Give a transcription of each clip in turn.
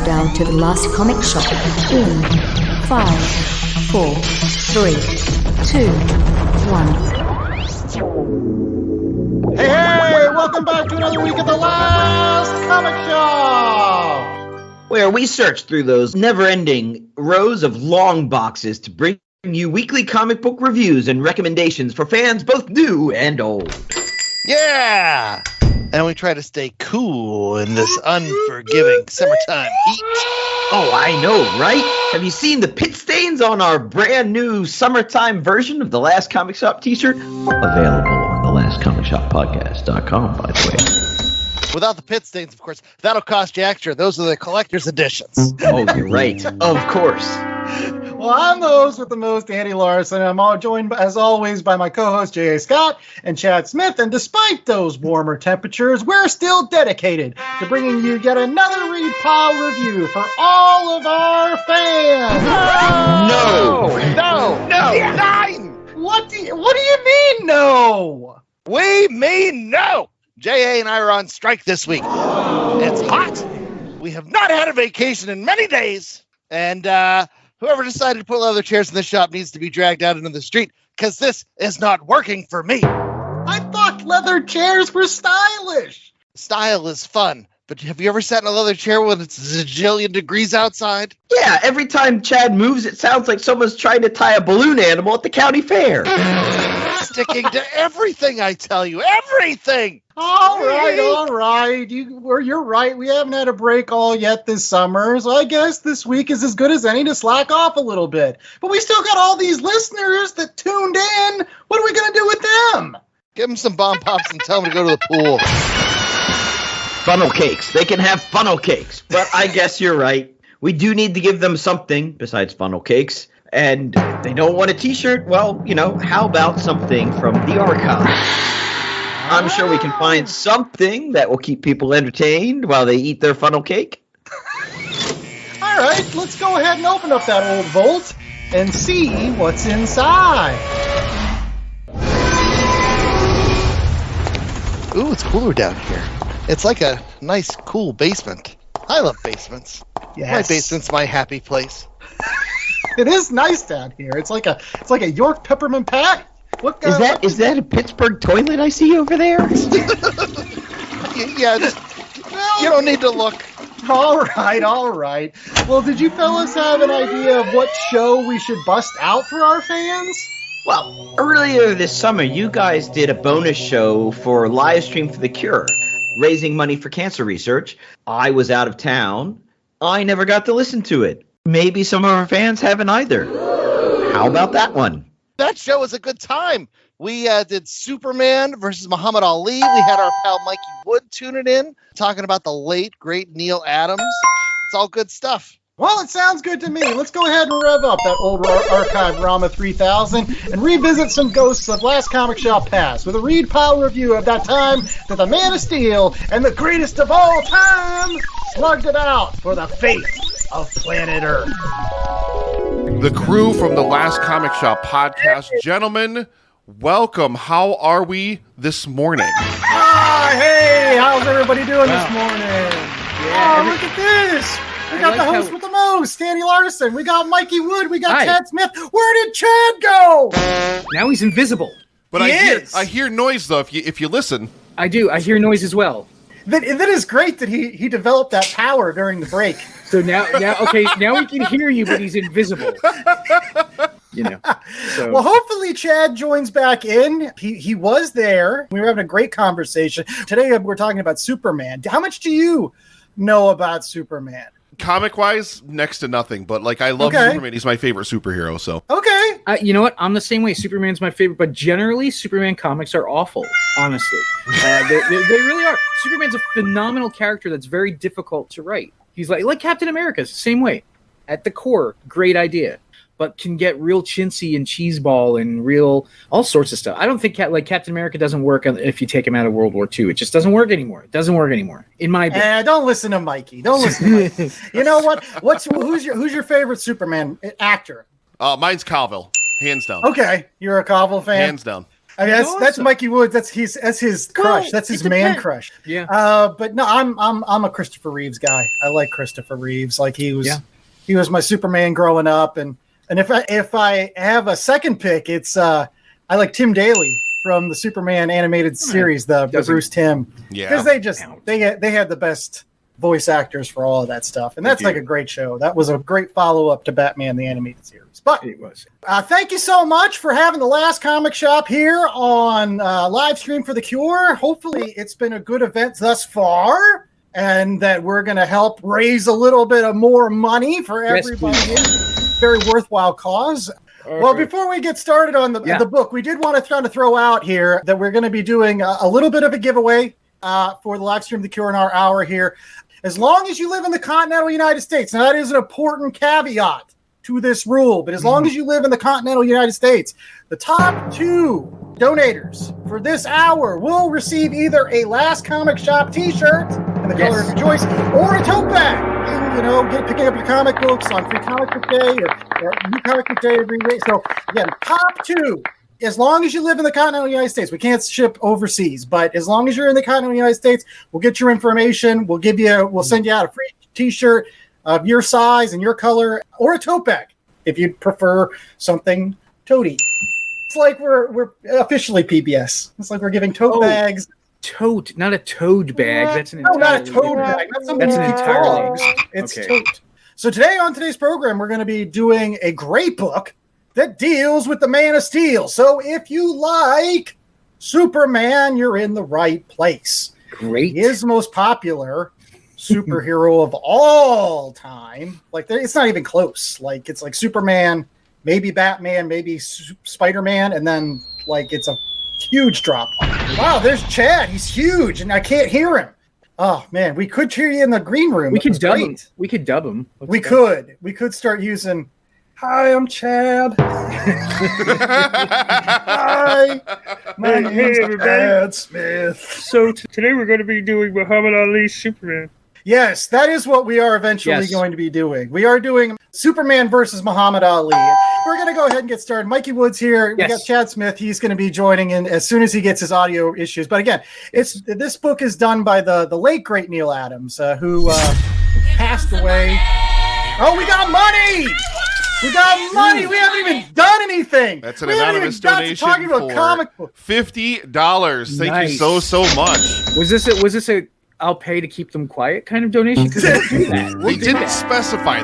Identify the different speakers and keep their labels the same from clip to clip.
Speaker 1: countdown to the last comic shop in 5, 4, 3, 2, 1.
Speaker 2: Hey, welcome back to another week at the last comic shop,
Speaker 3: where we search through those never-ending rows of long boxes to bring you weekly comic book reviews and recommendations for fans both new and old.
Speaker 4: Yeah! And we try to stay cool in this unforgiving summertime heat.
Speaker 3: Oh, I know, right? Have you seen the pit stains on our brand new summertime version of the Last Comic Shop t-shirt? Available on thelastcomicshoppodcast.com, by the way.
Speaker 4: Without the pit stains, of course, that'll cost you extra. Those are the collector's editions.
Speaker 3: Oh, you're right. Of course.
Speaker 2: Well, I'm the host with the most, Andy Larson. I'm all joined, as always, by my co-host, J.A. Scott and Chad Smith. And despite those warmer temperatures, we're still dedicated to bringing you yet another Read Pile review for all of our fans.
Speaker 3: No!
Speaker 4: Nine!
Speaker 2: What do you mean, no?
Speaker 4: We mean no! J.A. and I are on strike this week. It's hot. We have not had a vacation in many days. And, whoever decided to put leather chairs in the shop needs to be dragged out into the street, because this is not working for me.
Speaker 2: I thought leather chairs were stylish.
Speaker 4: Style is fun, but have you ever sat in a leather chair when it's a zillion degrees outside?
Speaker 3: Yeah, every time Chad moves, it sounds like someone's trying to tie a balloon animal at the county fair.
Speaker 4: Sticking to everything, I tell you, everything!
Speaker 2: All right. You're right. We haven't had a break all yet this summer, so I guess this week is as good as any to slack off a little bit. But we still got all these listeners that tuned in. What are we going to do with them?
Speaker 4: Give them some bomb pops and tell them to go to the pool.
Speaker 3: Funnel cakes. They can have funnel cakes. But I guess you're right. We do need to give them something besides funnel cakes. And they don't want a t-shirt. Well, how about something from the archive? I'm sure we can find something that will keep people entertained while they eat their funnel cake.
Speaker 2: All right, let's go ahead and open up that old vault and see what's inside.
Speaker 4: Ooh, it's cooler down here. It's like a nice, cool basement. I love basements.
Speaker 2: Yes.
Speaker 4: My basement's my happy place.
Speaker 2: It is nice down here. It's like a York peppermint patty.
Speaker 3: Is that a Pittsburgh toilet I see over there?
Speaker 4: Yeah, you don't need to look.
Speaker 2: All right. Well, did you fellas have an idea of what show we should bust out for our fans?
Speaker 3: Well, earlier this summer, you guys did a bonus show for Livestream for the Cure, raising money for cancer research. I was out of town. I never got to listen to it. Maybe some of our fans haven't either. How about that one?
Speaker 4: That show was a good time. We did Superman versus Muhammad Ali. We had our pal Mikey Wood tuning in, talking about the late, great Neil Adams. It's all good stuff.
Speaker 2: Well, it sounds good to me. Let's go ahead and rev up that old archive Rama 3000 and revisit some ghosts of Last Comic Shop past with a Read Pile review of that time that the Man of Steel and the greatest of all time slugged it out for the fate of planet Earth.
Speaker 5: The crew from the Last Comic Shop podcast. Gentlemen, welcome. How are we this morning?
Speaker 2: Hey, how's everybody doing this morning? Yeah, look at this. We got the host with the most, Andy Larson. We got Mikey Wood. We got Chad Smith. Where did Chad go?
Speaker 6: Now he's invisible.
Speaker 5: But I hear noise, though, if you listen.
Speaker 6: I do. I hear noise as well.
Speaker 2: That is great that he developed that power during the break.
Speaker 6: So now we can hear you, but he's invisible. So.
Speaker 2: Well, hopefully Chad joins back in. He was there. We were having a great conversation. Today we're talking about Superman. How much do you know about Superman?
Speaker 5: Comic-wise, next to nothing. But I love Superman. He's my favorite superhero. So
Speaker 2: okay.
Speaker 6: You know what? I'm the same way. Superman's my favorite, but generally Superman comics are awful. Honestly, they really are. Superman's a phenomenal character that's very difficult to write. He's like Captain America, same way. At the core, great idea, but can get real chintzy and cheeseball and real all sorts of stuff. I don't think Captain America doesn't work if you take him out of World War II. It just doesn't work anymore. It doesn't work anymore in my opinion.
Speaker 2: Don't listen to Mikey. Don't listen to Mikey. You know what? Who's your favorite Superman actor?
Speaker 5: Mine's Calville, hands down.
Speaker 2: Okay, you're a Cavill fan.
Speaker 5: Hands down.
Speaker 2: I mean, that's
Speaker 6: awesome.
Speaker 2: Mikey Woods. That's his crush.
Speaker 6: Well,
Speaker 2: that's his
Speaker 6: it
Speaker 2: man
Speaker 6: depends.
Speaker 2: crush.
Speaker 6: Yeah.
Speaker 2: But no, I'm a Christopher Reeves guy. I like Christopher Reeves. Like he was my Superman growing up, and if I have a second pick, it's I like Tim Daly from the Superman animated series, the Bruce Timm.
Speaker 5: Yeah.
Speaker 2: Because they had the best voice actors for all of that stuff, and that's like a great show. That was a great follow-up to Batman the Animated Series. But
Speaker 6: It was.
Speaker 2: thank you so much for having the Last Comic Shop here on live stream for The Cure. Hopefully it's been a good event thus far, and that we're going to help raise a little bit of more money for everybody. Very worthwhile cause. Well, before we get started on the book, we did want to throw out here that we're going to be doing a little bit of a giveaway for the live stream The Cure in our hour here. As long as you live in the continental United States. Now, that is an important caveat to this rule, but as long as you live in the continental United States, the top 2 donators for this hour will receive either a Last Comic Shop t-shirt in the color of your choice or a tote bag. Picking up your comic books on Free Comic Book Day or New Comic Book Day every week. So, again, top 2. As long as you live in the continental United States, we can't ship overseas, but as long as you're in the continental United States, we'll get your information. We'll send you out a free t-shirt of your size and your color, or a tote bag if you'd prefer something toady. It's like we're officially PBS. It's like we're giving tote bags.
Speaker 6: Tote, not a toad bag. That's an
Speaker 2: not a toad bag.
Speaker 6: That's an entirely.
Speaker 2: It's tote. So today on today's program, we're going to be doing a great book that deals with the Man of Steel. So if you like Superman, you're in the right place.
Speaker 6: Great.
Speaker 2: He is the most popular superhero of all time. Like, it's not even close. Like, it's like Superman, maybe Batman, maybe Spider-Man, and then like it's a huge drop off. Wow, there's Chad. He's huge, and I can't hear him. Oh man, we could hear you in the green room.
Speaker 6: We could dub him. We could dub him.
Speaker 2: We could start using. Hi, I'm Chad. Hi, my name's Chad Smith.
Speaker 7: So today we're going to be doing Muhammad Ali's Superman.
Speaker 2: Yes, that is what we are eventually going to be doing. We are doing Superman versus Muhammad Ali. We're going to go ahead and get started. Mikey Woods here. We got Chad Smith. He's going to be joining in as soon as he gets his audio issues. But again, this book is done by the late, great Neil Adams, who passed away. Oh, we got money! We got money. We haven't even done anything.
Speaker 5: That's an anonymous donation for $50. Thank you so much.
Speaker 6: Was this a I'll pay to keep them quiet kind of donation? Because they don't do that.
Speaker 5: They didn't specify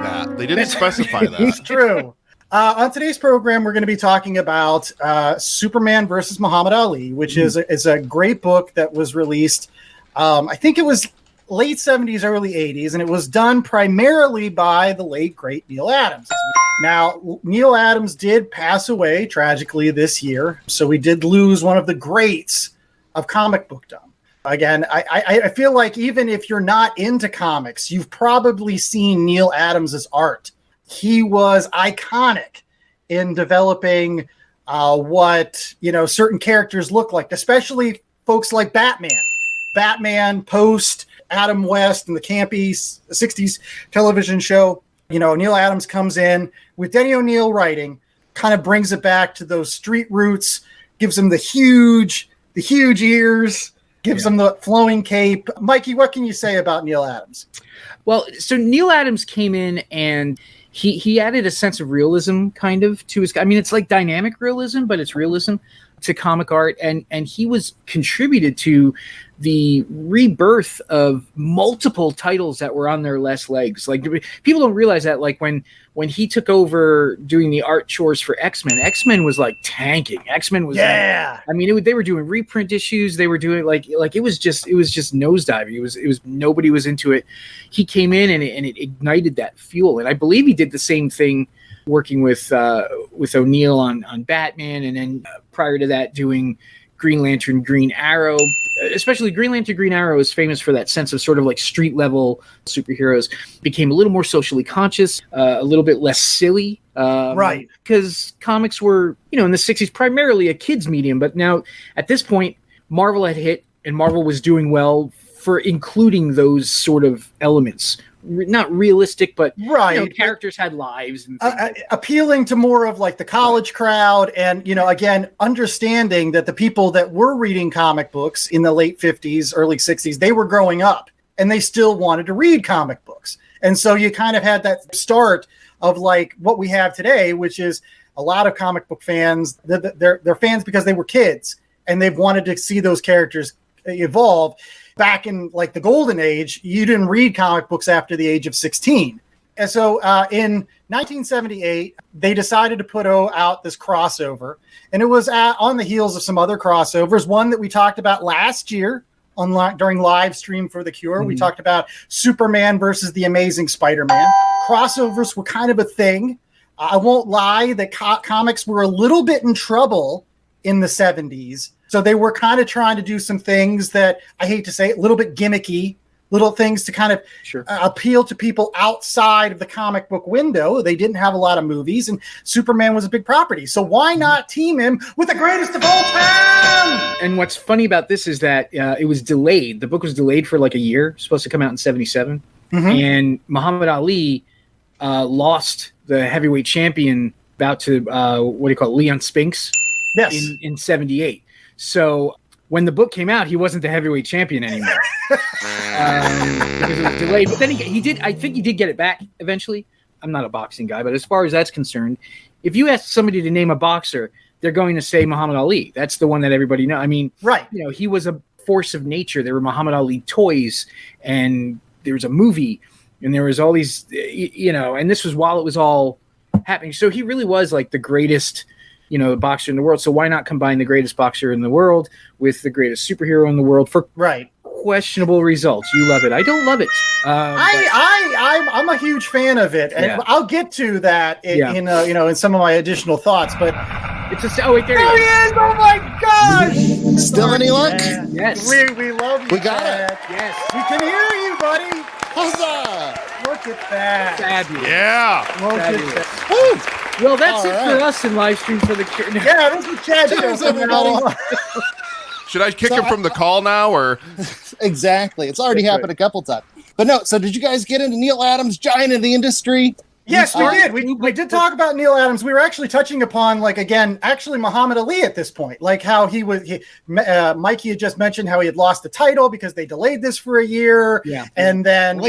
Speaker 5: that.
Speaker 2: It's true. On today's program, we're going to be talking about Superman versus Muhammad Ali, which is a great book that was released. I think it was late 70s, early 80s, and it was done primarily by the late, great Neil Adams. Now, Neil Adams did pass away tragically this year, so we did lose one of the greats of comic bookdom. Again, I feel like even if you're not into comics, you've probably seen Neil Adams' art. He was iconic in developing what certain characters look like, especially folks like Batman. Batman post Adam West and the campy 60s television show. Neil Adams comes in with Denny O'Neil writing, kind of brings it back to those street roots, gives him the huge ears, gives him the flowing cape. Mikey, what can you say about Neil Adams?
Speaker 6: Well, so Neil Adams came in and he added a sense of realism kind of to his. I mean, it's like dynamic realism, but it's realism to comic art, and he was contributed to the rebirth of multiple titles that were on their last legs. Like, people don't realize that, like when he took over doing the art chores for X-Men was like tanking. X-Men was like, I mean, they were doing reprint issues. They were doing like it was just nosediving. It was nobody was into it. He came in and it ignited that fuel. And I believe he did the same thing working with O'Neil on Batman, and then prior to that doing Green Lantern, Green Arrow. Especially Green Lantern, Green Arrow is famous for that sense of sort of like street level superheroes. Became a little more socially conscious, a little bit less silly.
Speaker 2: Right.
Speaker 6: Because comics were, in the 60s, primarily a kid's medium. But now at this point, Marvel had hit, and Marvel was doing well for including those sort of elements not realistic, but
Speaker 2: Right.
Speaker 6: characters had lives and things like that.
Speaker 2: Appealing to more of like the college crowd, and again, understanding that the people that were reading comic books in the late 50s, early 60s, they were growing up and they still wanted to read comic books. And so you kind of had that start of like what we have today, which is a lot of comic book fans. They're fans because they were kids and they've wanted to see those characters evolve. Back in like the golden age, you didn't read comic books after the age of 16. And so in 1978, they decided to put out this crossover. And it was on the heels of some other crossovers. One that we talked about last year during live stream for The Cure. We talked about Superman versus the Amazing Spider-Man. Crossovers were kind of a thing. I won't lie that comics were a little bit in trouble in the 70s. So they were kind of trying to do some things that, I hate to say it, a little bit gimmicky, little things to kind of appeal to people outside of the comic book window. They didn't have a lot of movies, and Superman was a big property. So why not team him with the greatest of all time?
Speaker 6: And what's funny about this is that it was delayed. The book was delayed for like a year, supposed to come out in 77. And Muhammad Ali lost the heavyweight champion bout to, Leon Spinks in 78. So when the book came out, he wasn't the heavyweight champion anymore because it was delayed. But then he did. I think he did get it back eventually. I'm not a boxing guy, but as far as that's concerned, if you ask somebody to name a boxer, they're going to say Muhammad Ali. That's the one that everybody knows. I mean,
Speaker 2: right?
Speaker 6: He was a force of nature. There were Muhammad Ali toys, and there was a movie, and there was all these, and this was while it was all happening. So he really was like the greatest. The boxer in the world. So why not combine the greatest boxer in the world with the greatest superhero in the world for questionable results? You love it. I don't love it.
Speaker 2: I'm a huge fan of it, and I'll get to that in some of my additional thoughts. But
Speaker 6: it's there he
Speaker 2: is! Oh my gosh!
Speaker 4: Still any luck?
Speaker 6: Yes.
Speaker 2: We love you.
Speaker 4: We got
Speaker 2: it.
Speaker 6: Yes.
Speaker 2: We can hear you, buddy.
Speaker 4: Huzzah!
Speaker 2: Look at that.
Speaker 6: Fabulous.
Speaker 5: Yeah.
Speaker 2: Look at that.
Speaker 4: Woo!
Speaker 6: Well, that's it for us in live stream for the Cure.
Speaker 2: Yeah, this is Chad.
Speaker 4: Cheers, everybody.
Speaker 5: Should I kick him from the call now, or?
Speaker 4: Exactly. It's already happened a couple times. But no, so did you guys get into Neil Adams, giant in the industry?
Speaker 2: Yes, we did. We did talk about Neil Adams. We were actually touching upon, Muhammad Ali at this point. Like how Mikey had just mentioned how he had lost the title because they delayed this for a year.
Speaker 6: Yeah.
Speaker 2: And then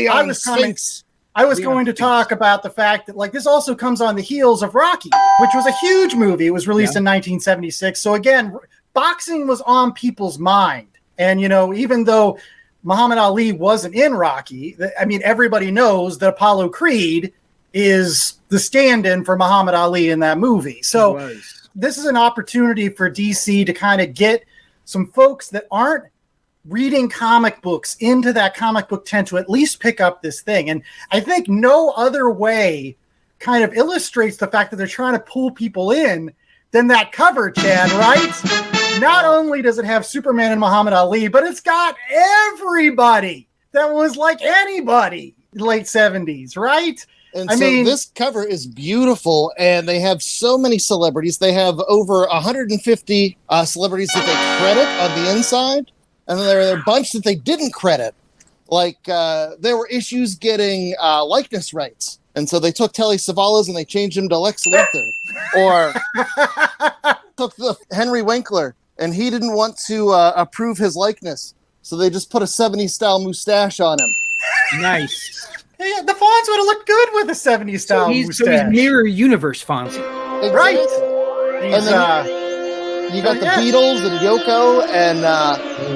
Speaker 2: I was going to talk about the fact that this also comes on the heels of Rocky, which was a huge movie. It was released in 1976. So again, boxing was on people's mind. And, even though Muhammad Ali wasn't in Rocky, everybody knows that Apollo Creed is the stand-in for Muhammad Ali in that movie. So this is an opportunity for DC to kind of get some folks that aren't reading comic books into that comic book tent to at least pick up this thing. And I think no other way kind of illustrates the fact that they're trying to pull people in than that cover, Chad, right? Not only does it have Superman and Muhammad Ali, but it's got everybody that was like anybody in the late 70s, right?
Speaker 4: And this cover is beautiful, and they have so many celebrities. They have over 150 celebrities that they credit on the inside. And then there are a bunch that they didn't credit. There were issues getting likeness rights. And so they took Telly Savalas and they changed him to Lex Luthor. Or took the Henry Winkler, and he didn't want to approve his likeness. So they just put a 70s style mustache on him.
Speaker 6: Nice.
Speaker 2: Yeah, the Fonz would have looked good with a 70s style mustache.
Speaker 6: So he's Mirror Universe Fonzie.
Speaker 4: Exactly.
Speaker 2: Right.
Speaker 4: And then you got the Beatles and Yoko and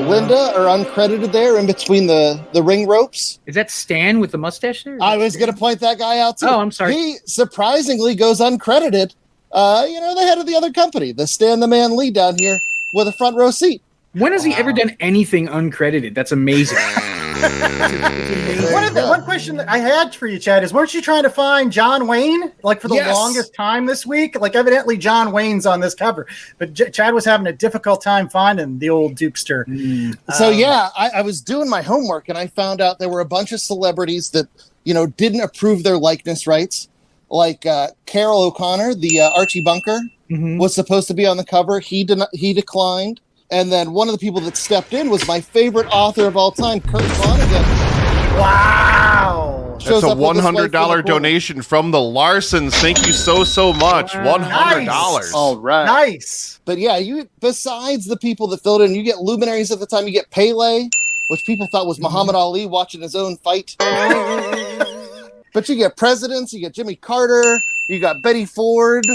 Speaker 4: Linda are uncredited there in between the ring ropes.
Speaker 6: Is that Stan with the mustache there?
Speaker 4: I was going to point that guy out too.
Speaker 6: Oh, I'm sorry.
Speaker 4: He surprisingly goes uncredited. The head of the other company, the Stan the Man Lee down here with a front row seat.
Speaker 6: When has he ever done anything uncredited? That's amazing.
Speaker 2: One question that I had for you, Chad, is weren't you trying to find John Wayne for the longest time this week? Evidently John Wayne's on this cover, but Chad was having a difficult time finding the old Dukester.
Speaker 4: So I was doing my homework and I found out there were a bunch of celebrities that didn't approve their likeness rights. Carol O'Connor, the Archie Bunker, was supposed to be on the cover. He declined. And then one of the people that stepped in was my favorite author of all time, Kurt Vonnegut.
Speaker 2: Wow!
Speaker 5: That's a $100 donation from the Larsons. Thank you so much. $100.
Speaker 2: Nice.
Speaker 8: All right.
Speaker 2: Nice.
Speaker 8: But yeah, you besides the people that filled in, you get luminaries at the time. You get Pele, which people thought was Muhammad Ali watching his own fight. But you get presidents, you get Jimmy Carter, you got Betty Ford.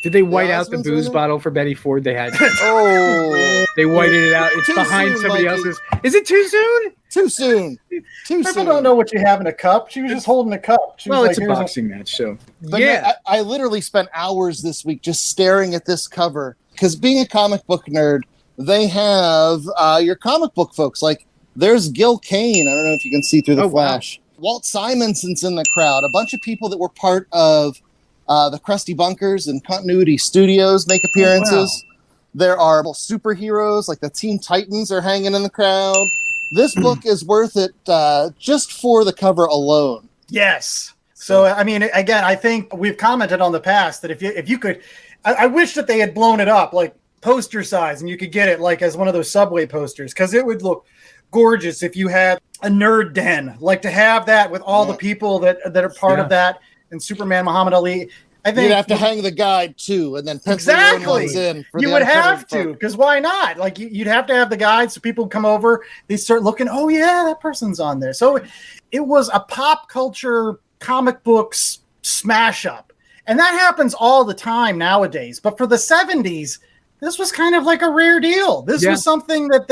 Speaker 6: Did they white out the
Speaker 8: husbands
Speaker 6: booze
Speaker 8: in it?
Speaker 6: bottle for Betty Ford? They had.
Speaker 8: Oh,
Speaker 6: They whited it out. It's
Speaker 8: Too
Speaker 6: behind
Speaker 8: soon,
Speaker 6: somebody
Speaker 8: Mikey.
Speaker 6: else's. Is it too soon?
Speaker 8: too soon. Too
Speaker 2: People
Speaker 8: soon.
Speaker 2: don't know what you have in a cup. She was just holding a cup. She
Speaker 6: Well,
Speaker 2: was
Speaker 6: it's a
Speaker 2: "Here's
Speaker 6: boxing match, so
Speaker 8: But
Speaker 6: yeah.
Speaker 8: no, I literally spent hours this week just staring at this cover because being a comic book nerd, they have your comic book folks. Like there's Gil Kane. I don't know if you can see through the flash. Wow. Walt Simonson's in the crowd. A bunch of people that were part of the Krusty Bunkers and Continuity Studios make appearances. There are superheroes like the Teen Titans are hanging in the crowd. This book is worth it just for the cover alone.
Speaker 2: Yes. So, I mean, again, I think we've commented on the past that if you could, I wish that they had blown it up like poster size and you could get it like as one of those Subway posters because it would look gorgeous if you had a nerd den. Like to have that with all the people that are part of that and Superman, Muhammad Ali. I think
Speaker 8: you'd have to hang the guide too, and then pencil your own ones in. For
Speaker 2: you
Speaker 8: the
Speaker 2: would have
Speaker 8: uncovered
Speaker 2: to,
Speaker 8: part.
Speaker 2: because why not? Like you'd have to have the guide so people come over. They start looking. Oh yeah, that person's on there. So it was a pop culture comic books smash up, and that happens all the time nowadays. But for the 70s, this was kind of like a rare deal. This was something that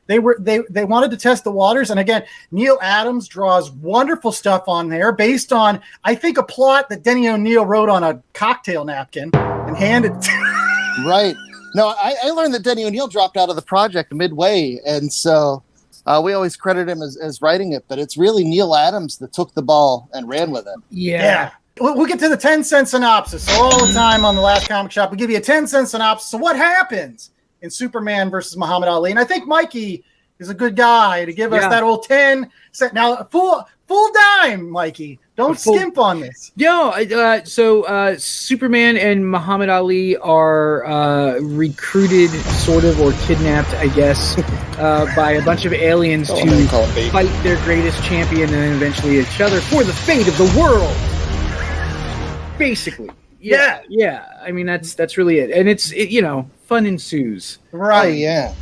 Speaker 2: they wanted to test the waters. And again, Neil Adams draws wonderful stuff on there based on, I think, a plot that Denny O'Neil wrote on a cocktail napkin and handed.
Speaker 8: Right. No, I learned that Denny O'Neil dropped out of the project midway, and so we always credit him as writing it. But it's really Neil Adams that took the ball and ran with it.
Speaker 2: Yeah. We'll get to the 10-cent synopsis. So all the time on the Last Comic Shop, we give you a 10-cent synopsis. So what happens in Superman versus Muhammad Ali? And I think Mikey is a good guy to give us that old 10-cent. Now, full dime, Mikey. Don't skimp on this.
Speaker 6: No, so Superman and Muhammad Ali are recruited, sort of, or kidnapped, I guess, by a bunch of aliens to fight their greatest champion and then eventually each other for the fate of the world. Basically, yeah. I mean, that's really it, and it's fun ensues.
Speaker 2: Right?
Speaker 8: Oh, yeah.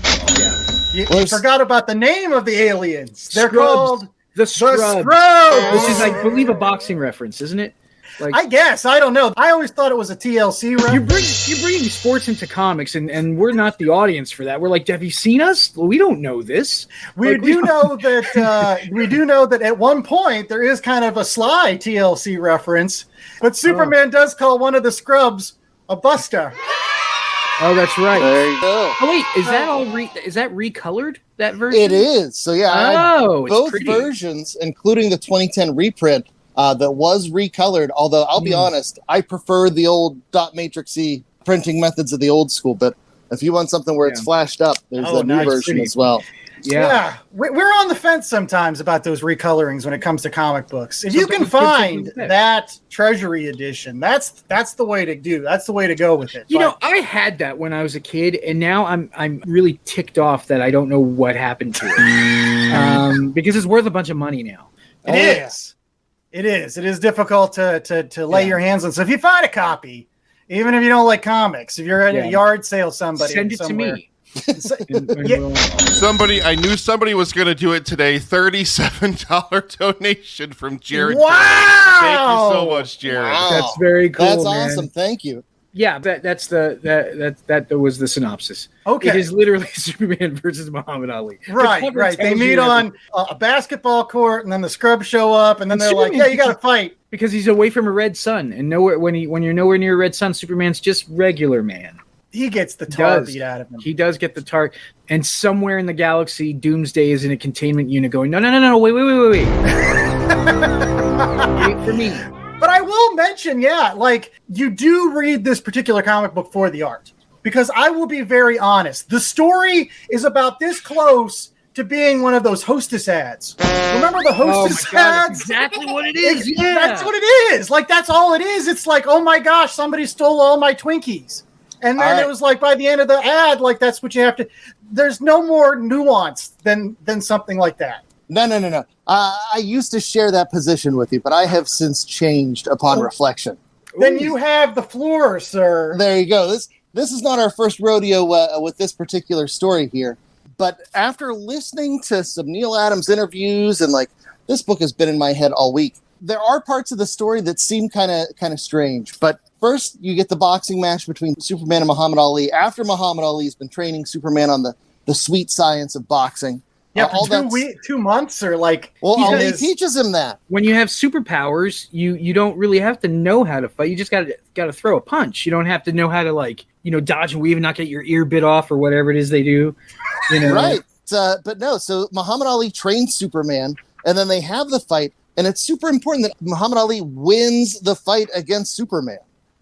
Speaker 2: You forgot about the name of the aliens. They're called
Speaker 6: the Scrubs. Which is, I believe, a boxing reference, isn't it? Like,
Speaker 2: I guess I don't know. I always thought it was a TLC reference.
Speaker 6: You're bringing sports into comics, and we're not the audience for that. We're like, have you seen us? Well, we don't know this.
Speaker 2: We do know that at one point there is kind of a sly TLC reference, but Superman does call one of the Scrubs a Buster.
Speaker 6: Oh, that's right.
Speaker 8: There you go.
Speaker 6: Oh wait, is that all? Is that recolored? That version?
Speaker 8: It is. So yeah, I had
Speaker 6: it's
Speaker 8: both
Speaker 6: pretty.
Speaker 8: versions, including the 2010 reprint. That was recolored, although I'll be honest, I prefer the old dot matrixy printing methods of the old school. But if you want something where it's flashed up, there's that new version as well.
Speaker 2: Yeah. We're on the fence sometimes about those recolorings when it comes to comic books. If you can find that Treasury edition, that's the way to do. That's the way to go with it.
Speaker 6: I had that when I was a kid, and now I'm really ticked off that I don't know what happened to it because it's worth a bunch of money now.
Speaker 2: It is. It is difficult to lay your hands on. So if you find a copy, even if you don't like comics, if you're at a yard sale, send it
Speaker 6: to me.
Speaker 5: I knew somebody was going to do it today. $37 donation from Jared.
Speaker 2: Wow!
Speaker 5: Thank you so much, Jared.
Speaker 8: Wow.
Speaker 6: That's very cool.
Speaker 8: That's
Speaker 6: man.
Speaker 8: awesome. Thank you.
Speaker 6: Yeah, that was the synopsis.
Speaker 2: Okay.
Speaker 6: It is literally Superman versus Muhammad Ali.
Speaker 2: Right. They meet on a basketball court, and then the Scrubs show up, and then they're
Speaker 6: Superman,
Speaker 2: like, "Yeah, you got to fight."
Speaker 6: Because he's away from a red sun, and when you're nowhere near a red sun, Superman's just regular man.
Speaker 2: He gets the tar beat out of him.
Speaker 6: He does get the tar, and somewhere in the galaxy, Doomsday is in a containment unit going, no, wait. Wait for me.
Speaker 2: But I will mention, you do read this particular comic book for the art. Because I will be very honest. The story is about this close to being one of those Hostess ads. Remember the Hostess ads?
Speaker 6: That's exactly what it is.
Speaker 2: That's what it is. Like, that's all it is. It's like, oh my gosh, somebody stole all my Twinkies. And then it was like, by the end of the ad, like, that's what you have to. There's no more nuance than something like that.
Speaker 8: No. I used to share that position with you, but I have since changed upon reflection.
Speaker 2: Then you have the floor, sir.
Speaker 8: There you go. This is not our first rodeo with this particular story here. But after listening to some Neil Adams interviews and this book has been in my head all week, there are parts of the story that seem kind of strange. But first, you get the boxing match between Superman and Muhammad Ali after Muhammad Ali has been training Superman on the sweet science of boxing.
Speaker 2: Yeah, for 2 months or
Speaker 8: Ali teaches him that.
Speaker 6: When you have superpowers, you don't really have to know how to fight. You just got to throw a punch. You don't have to know how to dodge and weave and not get your ear bit off or whatever it is they do.
Speaker 8: Right. But no, so Muhammad Ali trains Superman, and then they have the fight, and it's super important that Muhammad Ali wins the fight against Superman.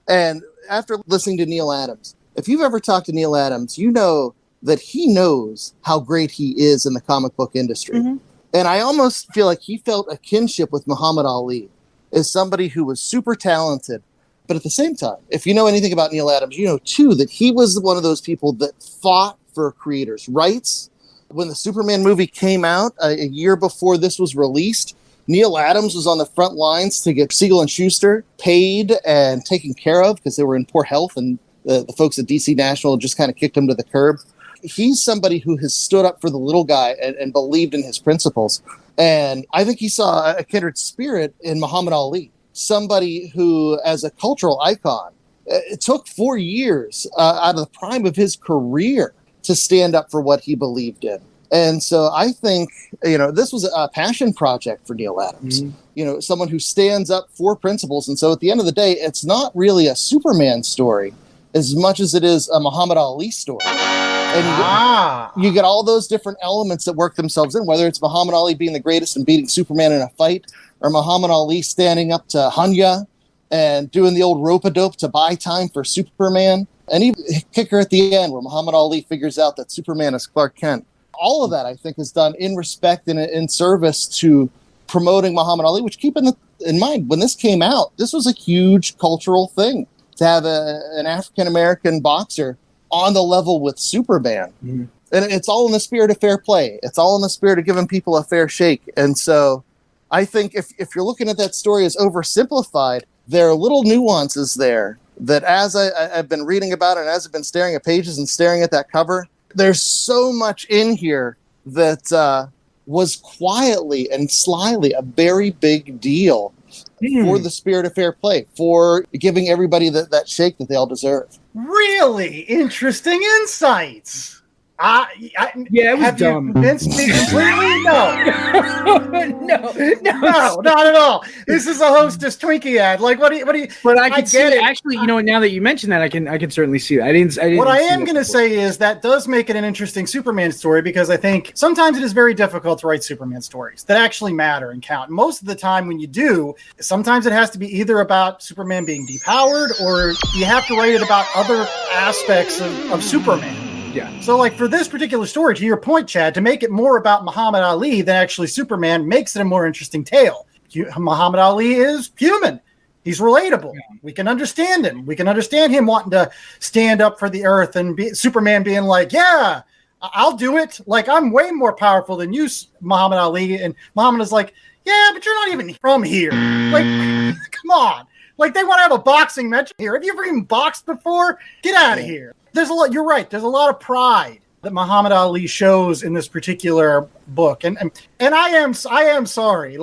Speaker 8: And after listening to Neil Adams, if you've ever talked to Neil Adams, you know that he knows how great he is in the comic book industry. Mm-hmm. And I almost feel like he felt a kinship with Muhammad Ali as somebody who was super talented. But at the same time, if you know anything about Neil Adams, you know, too, that he was one of those people that fought for creators' rights. When the Superman movie came out a year before this was released, Neil Adams was on the front lines to get Siegel and Schuster paid and taken care of because they were in poor health, and the folks at DC National just kind of kicked him to the curb. He's somebody who has stood up for the little guy and believed in his principles. And I think he saw a kindred spirit in Muhammad Ali, somebody who, as a cultural icon, it took 4 years out of the prime of his career to stand up for what he believed in. And so I think, this was a passion project for Neil Adams, someone who stands up for principles. And so at the end of the day, it's not really a Superman story as much as it is a Muhammad Ali story. And you get all those different elements that work themselves in, whether it's Muhammad Ali being the greatest and beating Superman in a fight, or Muhammad Ali standing up to Hanya and doing the old rope-a-dope to buy time for Superman, and even kicker at the end where Muhammad Ali figures out that Superman is Clark Kent. All of that, I think, is done in respect and in service to promoting Muhammad Ali, which keep in mind, when this came out, this was a huge cultural thing to have an African-American boxer on the level with Superman. Mm-hmm. And it's all in the spirit of fair play. It's all in the spirit of giving people a fair shake. And so I think if you're looking at that story as oversimplified, there are little nuances there that as I've been reading about it, and as I've been staring at pages and staring at that cover, there's so much in here that was quietly and slyly a very big deal for the spirit of fair play, for giving everybody that shake that they all deserve.
Speaker 2: Really interesting insights.
Speaker 6: It was dumb.
Speaker 2: You convinced me completely? No, not at all. This is a Hostess Twinkie ad. What do you?
Speaker 6: But I can see it. Actually, now that you mention that, I can certainly see that. I didn't.
Speaker 2: What I am going to say is that does make it an interesting Superman story, because I think sometimes it is very difficult to write Superman stories that actually matter and count. Most of the time, when you do, sometimes it has to be either about Superman being depowered, or you have to write it about other aspects of Superman.
Speaker 6: Yeah.
Speaker 2: So, for this particular story, to your point, Chad, to make it more about Muhammad Ali than actually Superman makes it a more interesting tale. Muhammad Ali is human. He's relatable. Yeah. We can understand him. We can understand him wanting to stand up for the earth, and Superman being like, yeah, I'll do it. I'm way more powerful than you, Muhammad Ali. And Muhammad is like, yeah, but you're not even from here. Come on. They want to have a boxing match here. Have you ever even boxed before? Get out of here. There's a lot. You're right. There's a lot of pride that Muhammad Ali shows in this particular book, and I am sorry.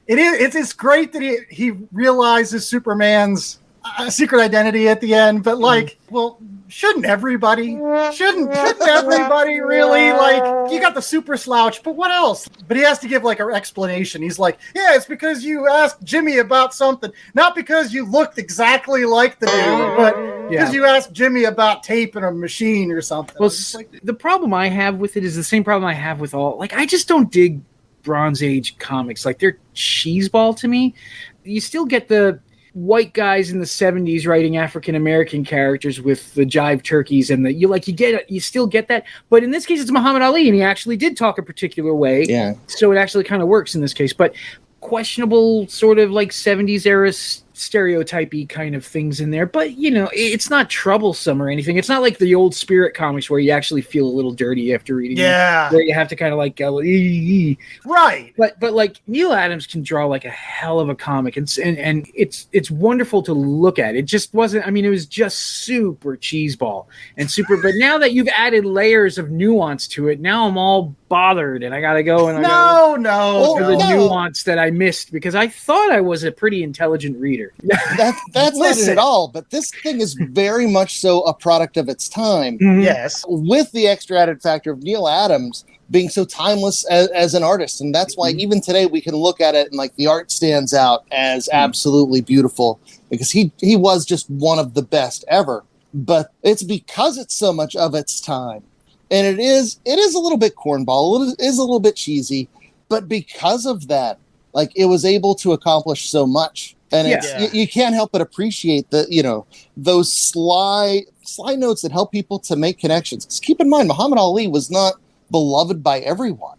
Speaker 2: It's great that he realizes Superman's secret identity at the end, but shouldn't everybody really? You got the super slouch, but what else? But he has to give an explanation. He's like, yeah, it's because you asked Jimmy about something, not because you looked exactly like the dude, but because you asked Jimmy about tape and a machine or something.
Speaker 6: Well, the problem I have with it is the same problem I have with all. I just don't dig Bronze Age comics. They're cheeseball to me. You still get the white guys in the 70s writing African American characters with the jive turkeys, and you still get that. But in this case, it's Muhammad Ali, and he actually did talk a particular way. Yeah. So it actually kind of works in this case. But questionable sort of 70s era stereotypy kind of things in there, but it's not troublesome or anything. It's not like the old Spirit comics where you actually feel a little dirty after reading them, where you have to kind of like go
Speaker 2: right.
Speaker 6: But like Neil Adams can draw like a hell of a comic, and it's wonderful to look at. It just wasn't, I mean, it was just super cheeseball and super, but now that you've added layers of nuance to it, now I'm all bothered and I gotta go and for the nuance that I missed, because I thought I was a pretty intelligent reader.
Speaker 8: That's not it at all, but this thing is very much so a product of its time.
Speaker 6: Mm-hmm.
Speaker 2: Yes.
Speaker 8: With the extra added factor of Neil Adams being so timeless as an artist. And that's why even today we can look at it and like the art stands out as absolutely beautiful, because he was just one of the best ever. But it's because it's so much of its time. And it is a little bit cornball, it is a little bit cheesy, but because of that, like it was able to accomplish so much. And you can't help but appreciate those sly notes that help people to make connections. Because keep in mind, Muhammad Ali was not beloved by everyone.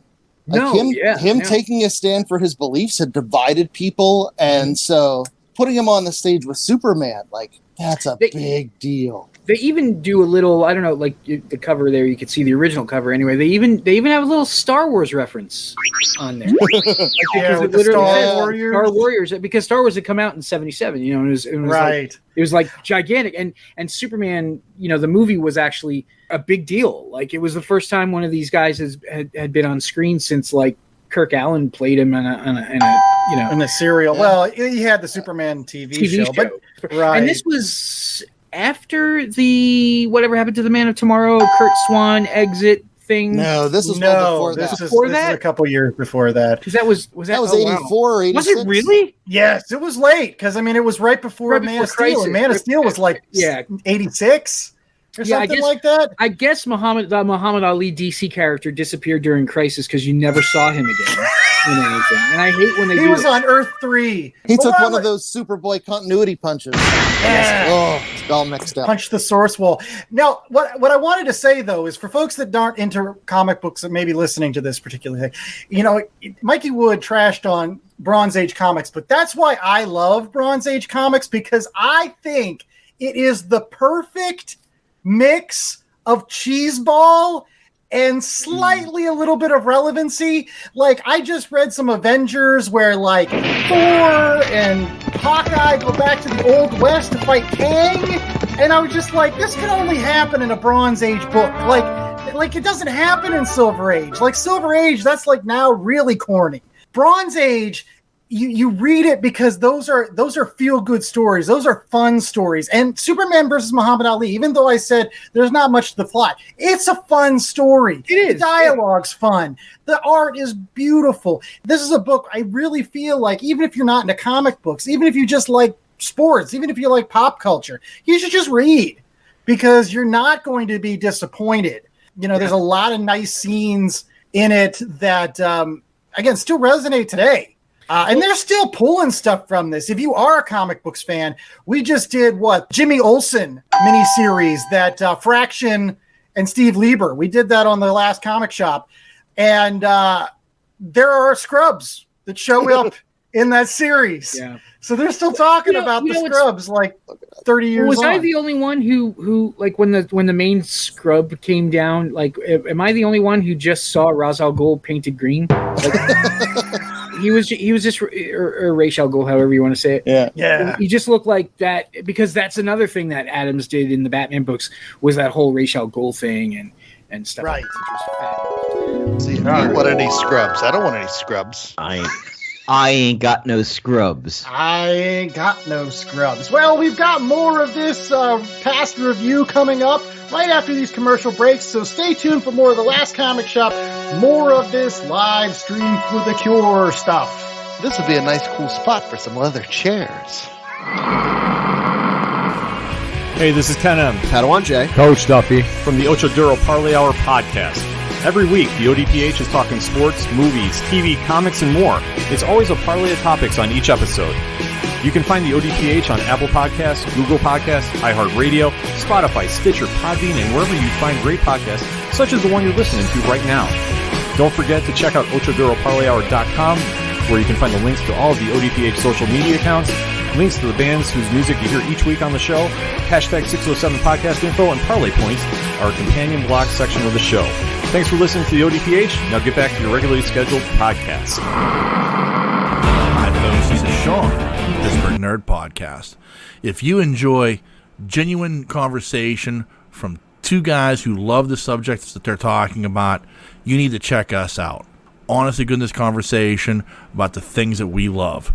Speaker 8: Like him taking a stand for his beliefs had divided people, and so putting him on the stage with Superman, like that's a big deal.
Speaker 6: They even do a little, I don't know, like the cover there, you could see the original cover anyway. They even have a little Star Wars reference on there.
Speaker 2: With the Star Warriors.
Speaker 6: Star Warriors, because Star Wars had come out in 1977, it was
Speaker 2: right.
Speaker 6: Like, it was like gigantic. And Superman, the movie was actually a big deal. Like it was the first time one of these guys had been on screen since like Kirk Allen played him in
Speaker 2: a serial. Well, he had the Superman TV show. But right.
Speaker 6: And this was after the Whatever Happened to the Man of Tomorrow, Kurt Swan exit thing.
Speaker 8: No, this was before that.
Speaker 2: This is a couple years before that.
Speaker 6: Because that was
Speaker 8: 84 or 86.
Speaker 6: Was it really?
Speaker 2: Yes, it was late. Because I mean, it was right before Man of Steel. And Man of Steel was like 86 or something like that.
Speaker 6: I guess the Muhammad Ali DC character disappeared during Crisis because you never saw him again in anything. And I hate when they do
Speaker 2: was on Earth 3.
Speaker 8: He took one of those Superboy continuity punches.
Speaker 2: Yeah.
Speaker 8: Oh, it's all mixed up.
Speaker 2: Punch the source wall. Now, what I wanted to say, though, is for folks that aren't into comic books that may be listening to this particular thing, Mikey Wood trashed on Bronze Age comics, but that's why I love Bronze Age comics, because I think it is the perfect mix of cheeseball and slightly a little bit of relevancy. Like, I just read some Avengers where, like, Thor and Hawkeye go back to the Old West to fight Kang, and I was just like, this can only happen in a Bronze Age book. Like it doesn't happen in Silver Age. Like, Silver Age, that's, like, now really corny. Bronze Age, you read it because those are feel-good stories. Those are fun stories. And Superman versus Muhammad Ali, even though I said there's not much to the plot, it's a fun story.
Speaker 6: It is.
Speaker 2: The dialogue's fun. The art is beautiful. This is a book I really feel like, even if you're not into comic books, even if you just like sports, even if you like pop culture, you should just read, because you're not going to be disappointed. There's a lot of nice scenes in it that, again, still resonate today. And they're still pulling stuff from this. If you are a comic books fan, we just did Jimmy Olsen miniseries that Fraction and Steve Lieber. We did that on the last comic shop. And there are scrubs that show up in that series. Yeah. So they're still talking about the scrubs like 30 years
Speaker 6: was
Speaker 2: on.
Speaker 6: I the only one who like when the main scrub came down, like am I the only one who just saw Ra's al Ghul painted green? Like, he was just or Ra's al Ghul, however you want to say it.
Speaker 2: Yeah.
Speaker 6: He just looked like that, because that's another thing that Adams did in the Batman books, was that whole Ra's al Ghul thing and stuff.
Speaker 2: Right.
Speaker 4: See, you want any scrubs? I don't want any scrubs.
Speaker 3: I ain't got no scrubs.
Speaker 2: I ain't got no scrubs. Well, we've got more of this past review coming up right after these commercial breaks, so stay tuned for more of The Last Comic Shop, more of this live stream for the Cure stuff.
Speaker 4: This would be a nice, cool spot for some leather chairs.
Speaker 9: Hey, this is Ken M.
Speaker 8: Padawan J.
Speaker 9: Coach Duffy from the Ocho Duro Parlay Hour podcast. Every week, the ODPH is talking sports, movies, TV, comics, and more. It's always a parlay of topics on each episode. You can find the ODPH on Apple Podcasts, Google Podcasts, iHeartRadio, Spotify, Stitcher, Podbean, and wherever you find great podcasts, such as the one you're listening to right now. Don't forget to check out OchoDuroParlayHour.com, where you can find the links to all of the ODPH social media accounts, Links to the bands whose music you hear each week on the show, hashtag 607 podcast info, and parlay points are a companion blog section of the show. Thanks for listening to the ODPH. Now get back to your regularly scheduled podcast.
Speaker 10: Hi, folks. This is Sean, Pittsburgh Nerd Podcast. If you enjoy genuine conversation from two guys who love the subjects that they're talking about, you need to check us out. Honest to goodness conversation about the things that we love.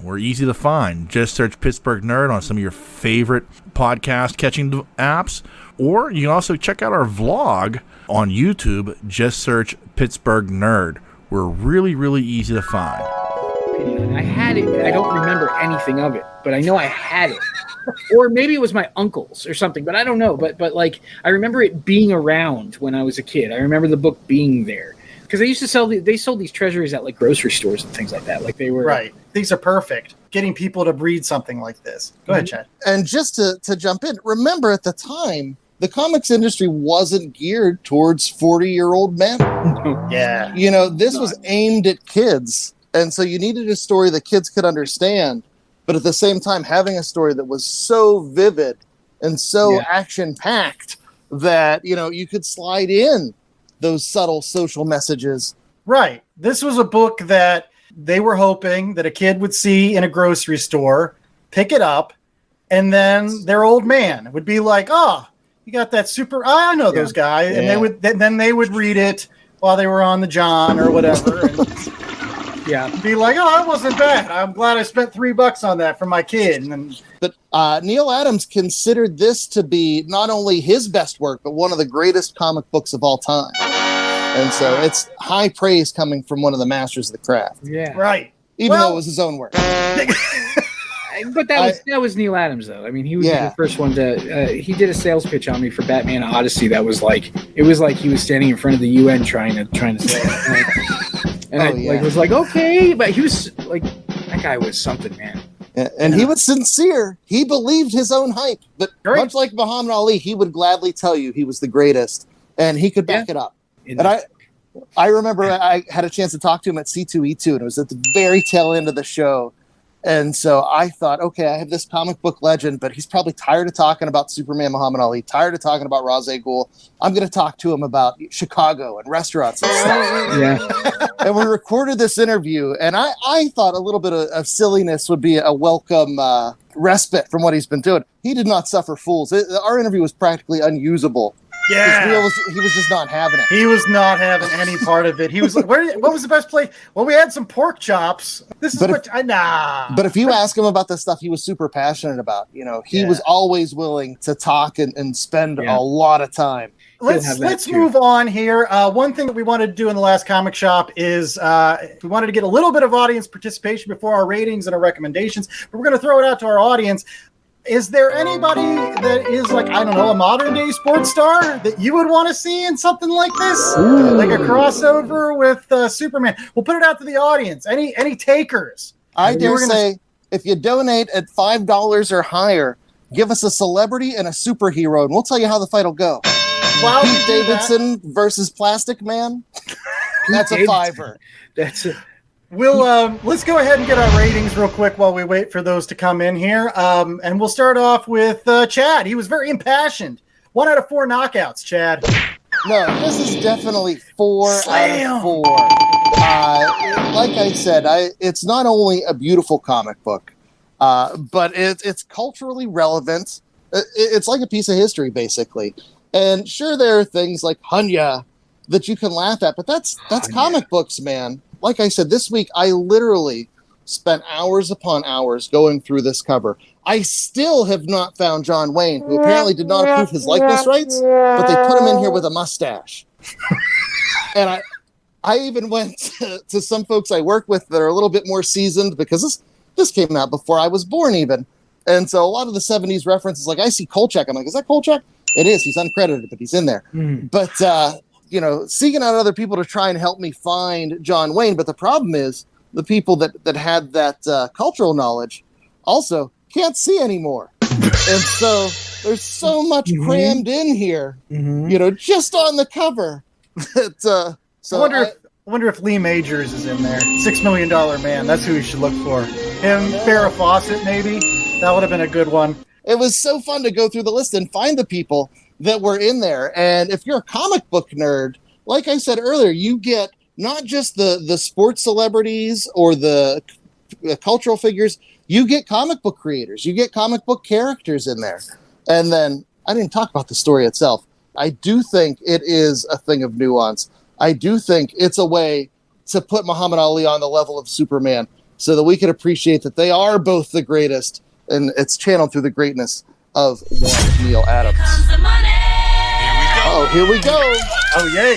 Speaker 10: We're easy to find. Just search Pittsburgh Nerd on some of your favorite podcast catching apps, or you can also check out our vlog on YouTube. Just search Pittsburgh Nerd. We're really, really easy to find.
Speaker 6: I had it. I don't remember anything of it, but I know I had it. Or maybe it was my uncle's or something, but I don't know. But like, I remember it being around when I was a kid. I remember the book being there because they used to sell. They sold these treasuries at like grocery stores and things like that. Like they were
Speaker 2: right. These are perfect. Getting people to read something like this. Go ahead, Chad.
Speaker 8: And just to jump in, remember at the time, the comics industry wasn't geared towards 40-year-old men.
Speaker 2: Yeah.
Speaker 8: You know, this was aimed at kids. And so you needed a story that kids could understand. But at the same time, having a story that was so vivid and so action-packed that, you know, you could slide in those subtle social messages.
Speaker 2: Right. This was a book that they were hoping that a kid would see in a grocery store, pick it up, and then their old man would be like, oh, you got that super, I know those guys. Yeah. And then they would read it while they were on the John or whatever. And be like, oh, that wasn't bad. I'm glad I spent $3 on that for my kid.
Speaker 8: But Neil Adams considered this to be not only his best work, but one of the greatest comic books of all time. And so it's high praise coming from one of the masters of the craft.
Speaker 2: Yeah. Right.
Speaker 8: Even though it was his own work.
Speaker 6: But that was Neil Adams, though. I mean, he was the first one to. He did a sales pitch on me for Batman Odyssey. That was like, it was like he was standing in front of the UN trying to say it. And I was like, okay, but he was like, that guy was something, man.
Speaker 8: And he was sincere. He believed his own hype. But much like Muhammad Ali, he would gladly tell you he was the greatest, and he could back it up. And I remember I had a chance to talk to him at C2E2, and it was at the very tail end of the show. And so I thought, okay, I have this comic book legend, but he's probably tired of talking about Superman Muhammad Ali, tired of talking about Ra's al Ghul. I'm going to talk to him about Chicago and restaurants and stuff.
Speaker 6: Yeah.
Speaker 8: And we recorded this interview, and I thought a little bit of silliness would be a welcome respite from what he's been doing. He did not suffer fools. Our interview was practically unusable.
Speaker 2: Yeah,
Speaker 8: he was just not having it.
Speaker 2: He was not having any part of it. He was like, what was the best place? Well, we had some pork chops. This is
Speaker 8: But if you ask him about the stuff he was super passionate about, you know, he was always willing to talk and spend a lot of time.
Speaker 2: Let's move on here. One thing that we wanted to do in the last comic shop is we wanted to get a little bit of audience participation before our ratings and our recommendations, but we're going to throw it out to our audience. Is there anybody that is like, I don't know, a modern day sports star that you would want to see in something like this? Like a crossover with Superman? We'll put it out to the audience. Any takers?
Speaker 8: I dare say, if you donate at $5 or higher, give us a celebrity and a superhero, and we'll tell you how the fight will go. Pete Davidson versus Plastic Man? That's a $5.
Speaker 6: That's it.
Speaker 2: Let's go ahead and get our ratings real quick while we wait for those to come in here. And we'll start off with Chad. He was very impassioned. 1 out of 4 knockouts, Chad.
Speaker 8: No, this is definitely 4 out of 4. Like I said, it's not only a beautiful comic book, but it's culturally relevant. It's like a piece of history, basically. And sure, there are things like Hunya that you can laugh at, but that's comic books, man. Like I said, this week, I literally spent hours upon hours going through this cover. I still have not found John Wayne, who apparently did not approve his likeness rights, but they put him in here with a mustache. And I even went to some folks I work with that are a little bit more seasoned, because this came out before I was born even. And so a lot of the 70s references, like I see Kolchak, I'm like, is that Kolchak? It is. He's uncredited, but he's in there. But, you know, seeking out other people to try and help me find John Wayne. But the problem is the people that had that cultural knowledge also can't see anymore. And so there's so much crammed in here, you know, just on the cover. That,
Speaker 2: I wonder if Lee Majors is in there. $6 Million Man. That's who you should look for. him, Farrah Fawcett, maybe. That would have been a good one.
Speaker 8: It was so fun to go through the list and find the people that were in there. And if you're a comic book nerd, like I said earlier, you get not just the sports celebrities or the cultural figures, you get comic book creators, you get comic book characters in there. And then I didn't talk about the story itself. I do think it is a thing of nuance. I do think it's a way to put Muhammad Ali on the level of Superman so that we can appreciate that they are both the greatest, and it's channeled through the greatness of one Neil Adams. Oh, here we go.
Speaker 2: Oh, yeah.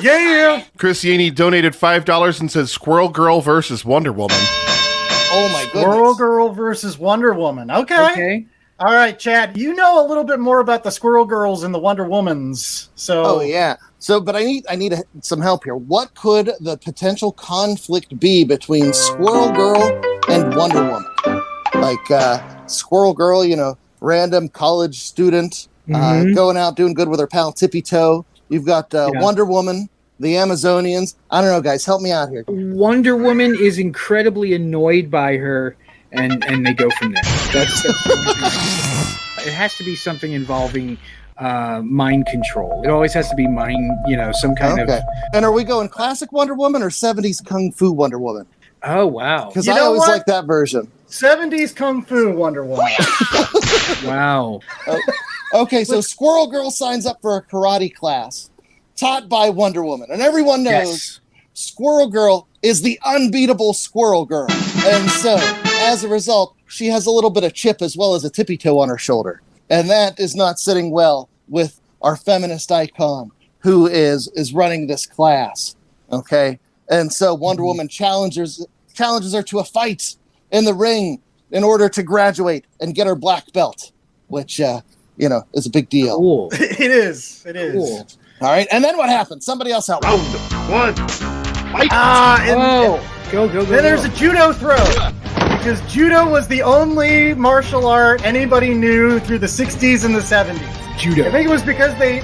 Speaker 2: Yeah.
Speaker 5: Chris Yaney donated $5 and says Squirrel Girl versus Wonder Woman.
Speaker 8: Oh, my goodness.
Speaker 2: Squirrel Girl versus Wonder Woman. Okay. All right, Chad, you know a little bit more about the Squirrel Girls and the Wonder Womans. So.
Speaker 8: Oh, yeah. So, but I need some help here. What could the potential conflict be between Squirrel Girl and Wonder Woman? Like Squirrel Girl, random college student going out doing good with her pal Tippy Toe. You've got Wonder Woman, the Amazonians. I don't know, guys. Help me out here.
Speaker 6: Wonder Woman is incredibly annoyed by her, and they go from there. It has to be something involving mind control. It always has to be mind, some kind of.
Speaker 8: And are we going classic Wonder Woman or 70s Kung Fu Wonder Woman?
Speaker 6: Oh, wow.
Speaker 8: Because I always like that version.
Speaker 2: 70s Kung Fu Wonder Woman.
Speaker 6: Wow.
Speaker 8: Okay, so Squirrel Girl signs up for a karate class taught by Wonder Woman. And everyone knows Squirrel Girl is the unbeatable Squirrel Girl. And so, as a result, she has a little bit of chip as well as a tippy toe on her shoulder. And that is not sitting well with our feminist icon who is running this class. Okay? And so Wonder Woman challenges her to a fight in the ring in order to graduate and get her black belt, which, is a big deal.
Speaker 6: Cool.
Speaker 2: It is. Cool.
Speaker 8: All right. And then what happens? Somebody else help.
Speaker 4: Round one. Fight.
Speaker 6: Go.
Speaker 2: Then there's a judo throw. Because judo was the only martial art anybody knew through the 60s and the 70s.
Speaker 6: Judo.
Speaker 2: I think it was because they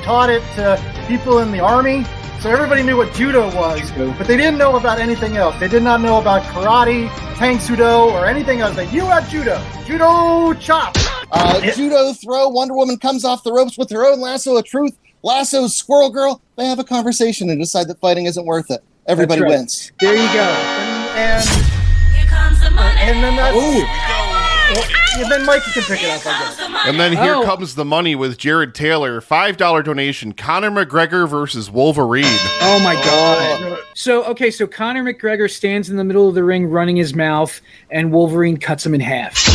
Speaker 2: taught it to people in the army. So everybody knew what judo was, but they didn't know about anything else. They did not know about karate, tang sudo, or anything else. Like, you got judo chop.
Speaker 8: Judo throw. Wonder Woman comes off the ropes with her own lasso of truth. Lasso's Squirrel Girl. They have a conversation and decide that fighting isn't worth it. Everybody wins.
Speaker 6: There you go.
Speaker 2: And
Speaker 11: Here comes the money.
Speaker 2: and then and then Mikey can pick it up, I guess.
Speaker 5: And then here comes the money with Jared Taylor. $5 donation. Conor McGregor versus Wolverine.
Speaker 6: Oh my God. So Conor McGregor stands in the middle of the ring running his mouth, and Wolverine cuts him in half.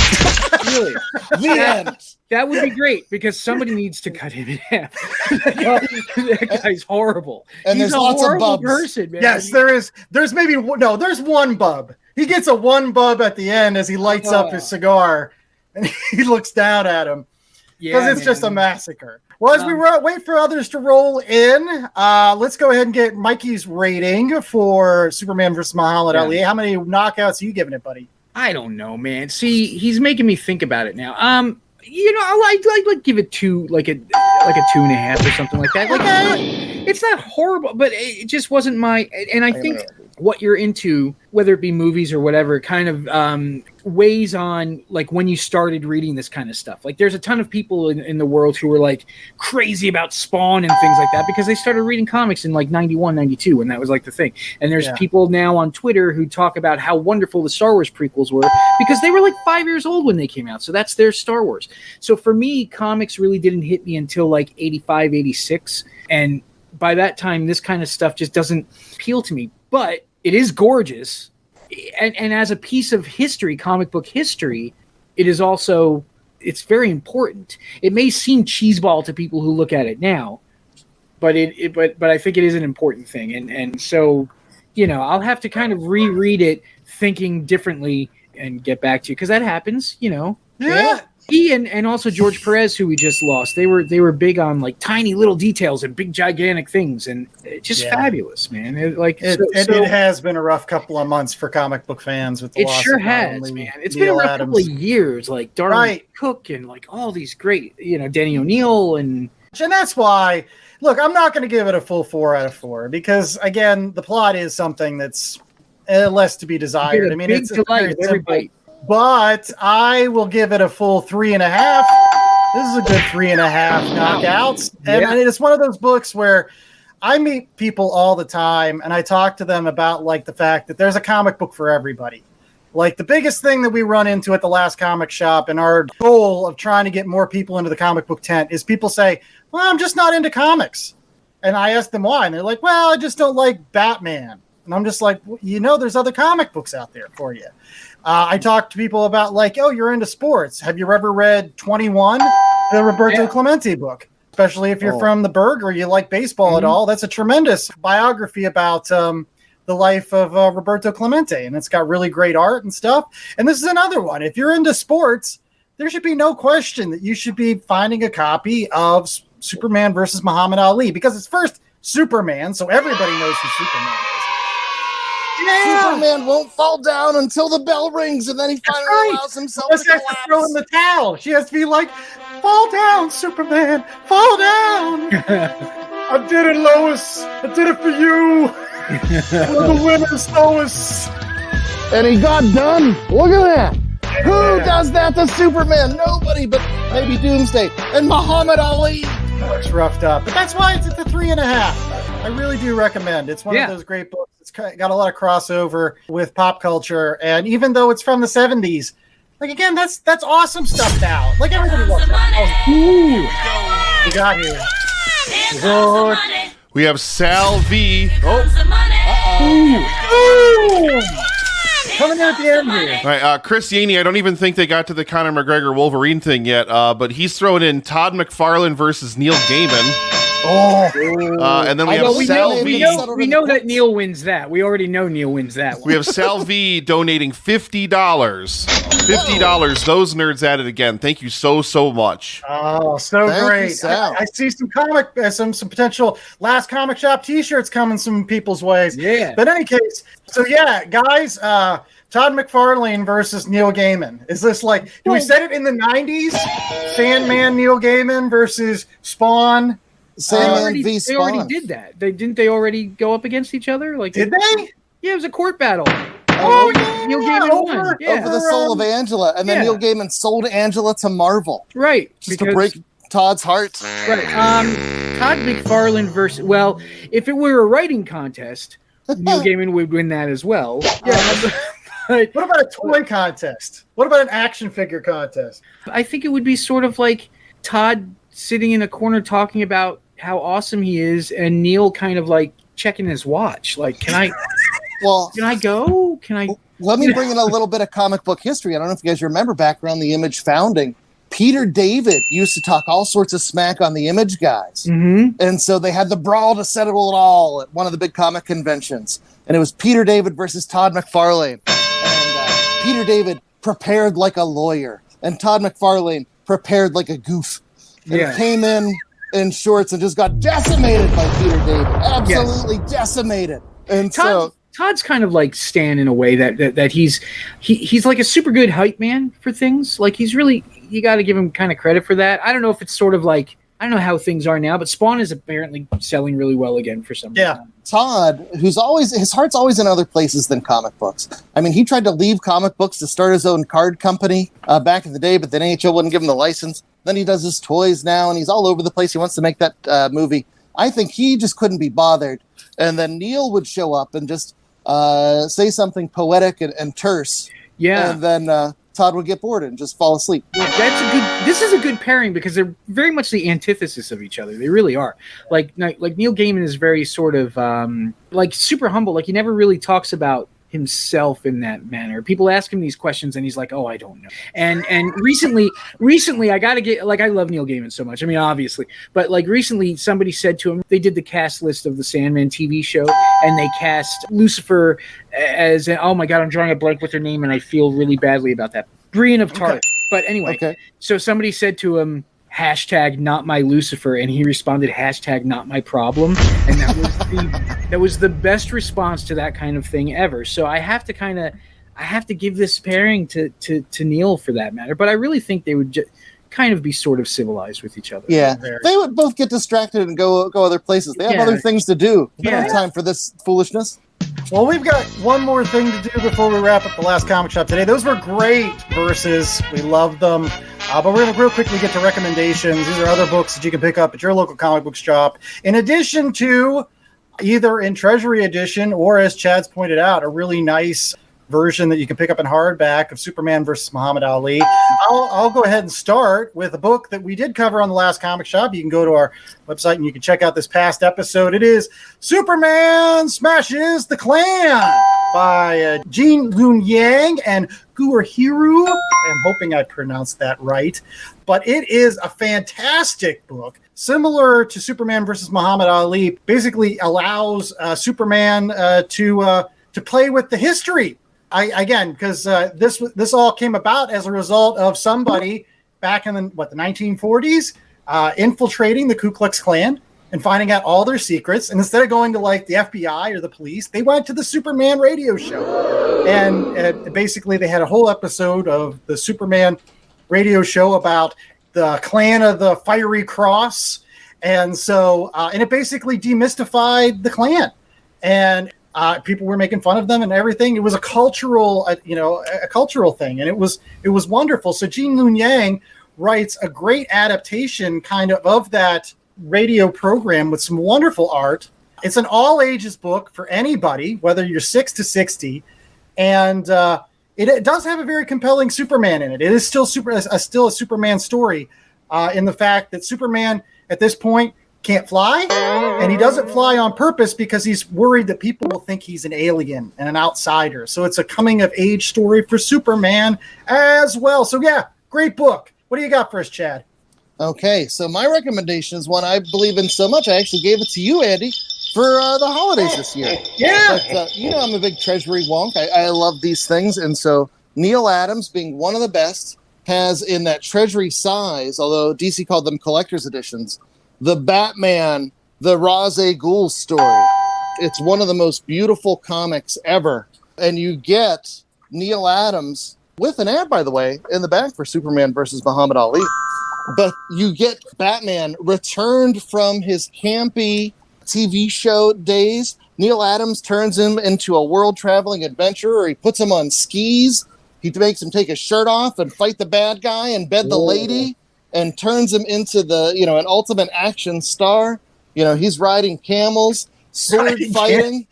Speaker 6: Really?
Speaker 8: The end.
Speaker 6: That would be great because somebody needs to cut him in half. That guy's horrible.
Speaker 8: And
Speaker 6: He's
Speaker 8: there's
Speaker 6: a
Speaker 8: lots of
Speaker 6: horrible
Speaker 8: bubs.
Speaker 6: person, man.
Speaker 2: Yes, there is. There's there's one bub. He gets a one bub at the end as he lights up his cigar, and he looks down at him because it's just a massacre. Well, as we wait for others to roll in, let's go ahead and get Mikey's rating for Superman vs. Muhammad Ali. How many knockouts are you giving it, buddy?
Speaker 6: I don't know, man. See, he's making me think about it now. I'd give it like a 2.5 or something like that. Like, it's not horrible, but it just wasn't my. And I think what you're into, whether it be movies or whatever, kind of weighs on like when you started reading this kind of stuff. Like, there's a ton of people in the world who were like crazy about Spawn and things like that because they started reading comics in like 91, 92, and that was like the thing. And there's people now on Twitter who talk about how wonderful the Star Wars prequels were because they were like 5 years old when they came out. So that's their Star Wars. So for me, comics really didn't hit me until like 85, 86. And by that time, this kind of stuff just doesn't appeal to me. But it is gorgeous. And as a piece of history, comic book history, it is also, it's very important. It may seem cheeseball to people who look at it now, but I think it is an important thing. And so, I'll have to kind of reread it thinking differently and get back to you. 'Cause that happens,
Speaker 2: Yeah.
Speaker 6: He and also George Perez, who we just lost, they were big on like tiny little details and big gigantic things, and just fabulous, man.
Speaker 2: It has been a rough couple of months for comic book fans with the loss
Speaker 6: sure
Speaker 2: of
Speaker 6: has, man. It's been a rough couple of years, like Darwin Cook and like all these great, Danny O'Neill and
Speaker 2: that's why. Look, I'm not going to give it a full 4 out of 4 because again, the plot is something that's less to be desired. I mean, it's
Speaker 6: delight
Speaker 2: very
Speaker 6: with every
Speaker 2: simple,
Speaker 6: bite.
Speaker 2: but I will give it a full 3.5. This is a good 3.5 knockouts. And it's one of those books where I meet people all the time and I talk to them about like the fact that there's a comic book for everybody. Like the biggest thing that we run into at the last comic shop and our goal of trying to get more people into the comic book tent is people say, well, I'm just not into comics. And I ask them why. And they're like, well, I just don't like Batman. And I'm just like, well, you know, there's other comic books out there for you. I talk to people about like, oh, you're into sports. Have you ever read 21, the Roberto Clemente book? Especially if you're from the Berg or you like baseball at all. That's a tremendous biography about the life of Roberto Clemente. And it's got really great art and stuff. And this is another one. If you're into sports, there should be no question that you should be finding a copy of Superman versus Muhammad Ali, because it's first Superman, so everybody knows who Superman is. Yeah.
Speaker 8: Superman won't fall down until the bell rings, and then he finally allows himself to collapse.
Speaker 2: Throw in the towel. She has to be like, fall down, Superman, fall down.
Speaker 7: I did it, Lois. I did it for you. We're the winners, Lois.
Speaker 8: And he got done. Look at that. Who does that to Superman? Nobody, but maybe Doomsday and Muhammad Ali.
Speaker 2: It's roughed up, but that's why it's at the 3.5. I really do recommend. It's one of those great books. It's got a lot of crossover with pop culture, and even though it's from the 70s, like again, that's awesome stuff now. Like everybody loves that. Oh, we got here.
Speaker 5: We have Sal V.
Speaker 2: Coming in at the end here.
Speaker 5: All right, Chris Yaney, I don't even think they got to the Conor McGregor Wolverine thing yet, but he's throwing in Todd McFarlane versus Neil Gaiman. And then we have Sal V.
Speaker 6: We know that Neil wins that. We already know Neil wins that one.
Speaker 5: We have Sal V donating $50. $50. Those nerds at it again. Thank you so much.
Speaker 2: Oh, so great. I see some some potential last comic shop t-shirts coming some people's ways.
Speaker 6: Yeah.
Speaker 2: But in any case, so yeah, guys, Todd McFarlane versus Neil Gaiman. Is this like, do we set it in the 90s? Sandman, Neil Gaiman versus Spawn?
Speaker 8: Sandman v.
Speaker 6: They
Speaker 8: Spawn.
Speaker 6: already did that. Didn't they already go up against each other? Like,
Speaker 2: did they?
Speaker 6: Yeah, it was a court battle.
Speaker 2: Oh, yeah.
Speaker 6: Neil Gaiman won.
Speaker 8: Over the soul of Angela. And then Neil Gaiman sold Angela to Marvel.
Speaker 6: Right.
Speaker 8: Just to break Todd's heart.
Speaker 6: Right. Todd McFarlane versus, well, if it were a writing contest, Neil Gaiman would win that as well.
Speaker 2: Yeah. What about a toy contest? What about an action figure contest?
Speaker 6: I think it would be sort of like Todd sitting in a corner talking about how awesome he is, and Neil kind of like checking his watch. Like, can I go? Can I?
Speaker 8: Let me bring in a little bit of comic book history. I don't know if you guys remember back around the Image founding, Peter David used to talk all sorts of smack on the Image guys.
Speaker 6: Mm-hmm.
Speaker 8: And so they had the brawl to settle it all at one of the big comic conventions. And it was Peter David versus Todd McFarlane. And Peter David prepared like a lawyer, and Todd McFarlane prepared like a goof. And came in shorts and just got decimated by Peter David. Absolutely decimated. And
Speaker 6: Todd's kind of like Stan in a way that he's like a super good hype man for things. Like he's really, you got to give him kind of credit for that. I don't know if it's sort of like, I don't know how things are now, but Spawn is apparently selling really well again for some reason.
Speaker 8: Todd, his heart's always in other places than comic books. I mean, he tried to leave comic books to start his own card company back in the day, but then NHL wouldn't give him the license. Then he does his toys now, and he's all over the place. He wants to make that movie. I think he just couldn't be bothered. And then Neil would show up and just say something poetic and terse.
Speaker 6: Yeah.
Speaker 8: And then Todd would get bored and just fall asleep.
Speaker 6: This is a good pairing because they're very much the antithesis of each other. They really are. Like Neil Gaiman is very sort of like super humble. Like he never really talks about himself in that manner. People ask him these questions and he's like, oh, I don't know. And recently I gotta get, like, I love Neil Gaiman so much. I mean, obviously, but like recently somebody said to him, they did the cast list of the Sandman TV show and they cast Lucifer as, oh my God, I'm drawing a blank with her name and I feel really badly about that. Brienne of Tarth. Okay. But anyway, so somebody said to him, hashtag not my Lucifer, and he responded hashtag not my problem, and that was the best response to that kind of thing ever. So I have to give this pairing to Neil for that matter, but I really think they would kind of be sort of civilized with each other.
Speaker 8: Yeah, they would both get distracted and go other places. They have other things to do. They don't have time for this foolishness.
Speaker 2: Well, we've got one more thing to do before we wrap up the last comic shop today. Those were great verses. We loved them. But we're going to real quickly get to recommendations. These are other books that you can pick up at your local comic book shop. In addition to either in Treasury Edition or, as Chad's pointed out, a really nice version that you can pick up in hardback of Superman versus Muhammad Ali. I'll go ahead and start with a book that we did cover on the last comic shop. You can go to our website and you can check out this past episode. It is Superman Smashes the Klan by Gene Luen Yang and Guahiru. I'm hoping I pronounced that right. But it is a fantastic book. Similar to Superman versus Muhammad Ali, basically allows Superman to play with the history. Because this all came about as a result of somebody back in the 1940s infiltrating the Ku Klux Klan and finding out all their secrets. And instead of going to like the FBI or the police, they went to the Superman radio show. And basically they had a whole episode of the Superman radio show about the Klan of the Fiery Cross. And so, and it basically demystified the Klan. And people were making fun of them and everything. It was a cultural, a cultural thing, and it was wonderful. So Gene Luen Yang writes a great adaptation kind of that radio program with some wonderful art. It's an all ages book for anybody, whether you're 6 to 60, and it does have a very compelling Superman in it. It is still a Superman story, in the fact that Superman at this point can't fly, and he doesn't fly on purpose because he's worried that people will think he's an alien and an outsider. So it's a coming of age story for Superman as well. So yeah, great book. What do you got for us, Chad?
Speaker 8: Okay, so my recommendation is one I believe in so much I actually gave it to you, Andy, for the holidays this year.
Speaker 2: Yeah.
Speaker 8: But, I'm a big Treasury wonk. I love these things, and so Neil Adams, being one of the best, has in that Treasury size, although DC called them collector's editions, the Batman, the Ra's al Ghul story. It's one of the most beautiful comics ever. And you get Neil Adams, with an ad, by the way, in the back for Superman versus Muhammad Ali. But you get Batman returned from his campy TV show days. Neil Adams turns him into a world-traveling adventurer. He puts him on skis. He makes him take his shirt off and fight the bad guy and bed the lady. And turns him into an ultimate action star. He's riding camels, sword fighting.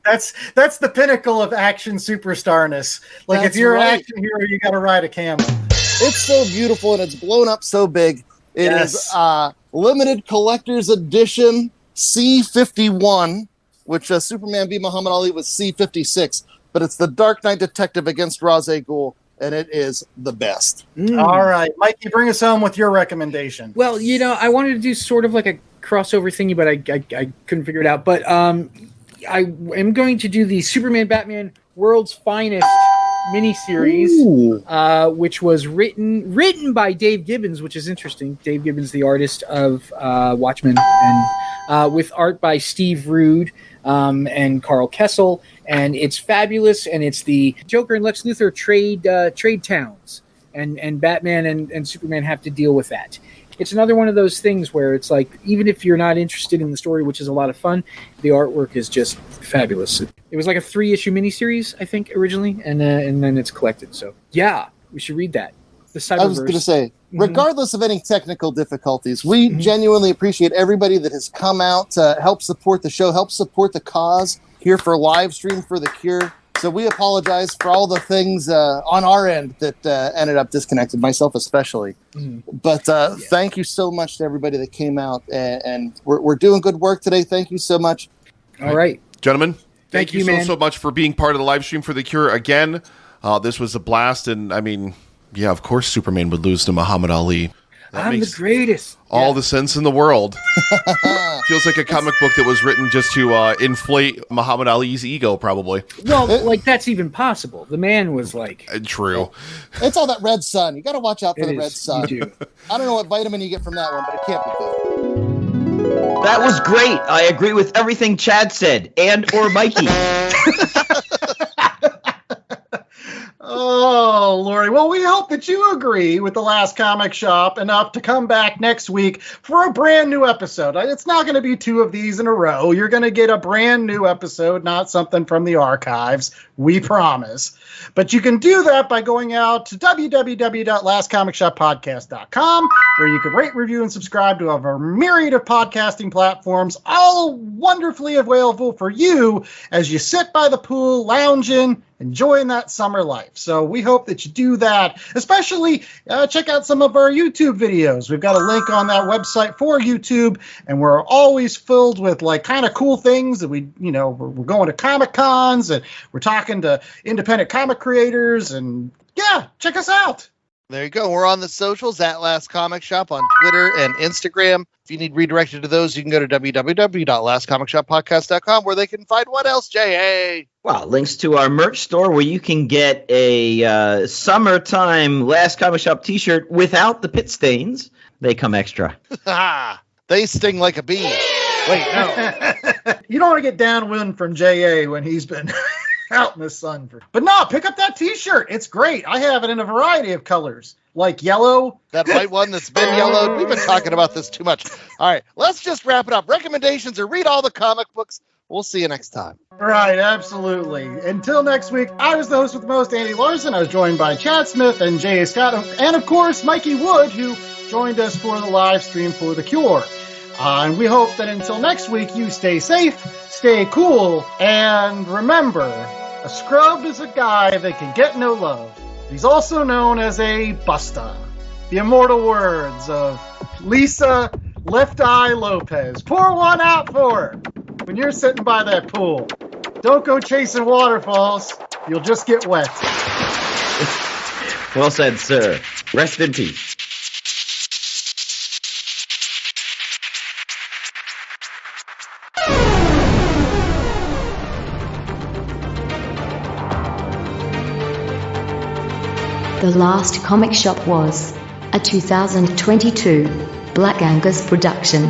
Speaker 2: That's the pinnacle of action superstarness. Like, if you're an action hero, you got to ride a camel.
Speaker 8: It's so beautiful, and it's blown up so big. It is limited collector's edition C51, which Superman v. Muhammad Ali was C56. But it's the Dark Knight Detective against Ra's al Ghul. And it is the best.
Speaker 2: All right, Mikey, bring us home with your recommendation.
Speaker 6: Well, I wanted to do sort of like a crossover thingy, but I couldn't figure it out. But I am going to do the Superman Batman World's Finest miniseries, which was written by Dave Gibbons, which is interesting. Dave Gibbons, the artist of Watchmen, and with art by Steve Rude and Carl Kessel. And it's fabulous, and it's the Joker and Lex Luthor trade towns, and Batman and Superman have to deal with that. It's another one of those things where it's like, even if you're not interested in the story, which is a lot of fun, the artwork is just fabulous. It was like a 3-issue miniseries, I think, originally, and then it's collected. So yeah, we should read that. The Cyberverse.
Speaker 8: I was going to say, regardless of any technical difficulties, we genuinely appreciate everybody that has come out to help support the show, help support the cause here for live stream for the Cure. So we apologize for all the things on our end that ended up disconnected, myself especially. But thank you so much to everybody that came out, and we're doing good work today. Thank you so much.
Speaker 6: All right.
Speaker 5: Gentlemen, thank you
Speaker 6: man.
Speaker 5: so much for being part of the live stream for the Cure again. This was a blast, and I mean, yeah, of course Superman would lose to Muhammad Ali. That
Speaker 6: I'm the greatest.
Speaker 5: All the sense in the world. Feels like a comic book that was written just to inflate Muhammad Ali's ego, probably.
Speaker 6: Well, that's even possible. The man was like...
Speaker 5: True.
Speaker 8: It's all that red sun. You got to watch out for the red
Speaker 6: is.
Speaker 8: sun.
Speaker 6: You do.
Speaker 8: I don't know what vitamin you get from that one, but it can't be good.
Speaker 3: That was great. I agree with everything Chad said, and or Mikey.
Speaker 2: Oh, Lori. Well, we hope that you agree with The Last Comic Shop enough to come back next week for a brand new episode. It's not going to be 2 of these in a row. You're going to get a brand new episode, not something from the archives. We promise. But you can do that by going out to www.lastcomicshoppodcast.com, where you can rate, review, and subscribe to a myriad of podcasting platforms, all wonderfully available for you as you sit by the pool, lounging, enjoying that summer life. So we hope that you do that. Especially check out some of our YouTube videos. We've got a link on that website for YouTube, and we're always filled with like kind of cool things that we're going to Comic Cons and we're talking to independent comic creators, and yeah, check us out.
Speaker 4: There you go. We're on the socials at Last Comic Shop on Twitter and Instagram. If you need redirected to those, you can go to www.lastcomicshoppodcast.com, where they can find what else, J.A.?
Speaker 3: Well, links to our merch store where you can get a summertime Last Comic Shop t-shirt without the pit stains. They come extra.
Speaker 4: They sting like a bee. Wait, no.
Speaker 2: You don't want to get downwind from J.A. when he's been out in the sun. But no, pick up that t-shirt. It's great. I have it in a variety of colors, like yellow.
Speaker 4: That white one that's been yellowed. We've been talking about this too much. All right, let's just wrap it up. Recommendations or read all the comic books. We'll see you next time.
Speaker 2: Right, absolutely. Until next week, I was the host with the most, Andy Larson. I was joined by Chad Smith and J.A. Scott, and of course, Mikey Wood, who joined us for the live stream for The Cure. And we hope that until next week, you stay safe, stay cool, and remember, a scrub is a guy that can get no love. He's also known as a busta. The immortal words of Lisa Left Eye Lopez. Pour one out for her when you're sitting by that pool. Don't go chasing waterfalls. You'll just get wet.
Speaker 3: Well said, sir. Rest in peace.
Speaker 1: The Last Comic Shop was a 2022 Black Angus production.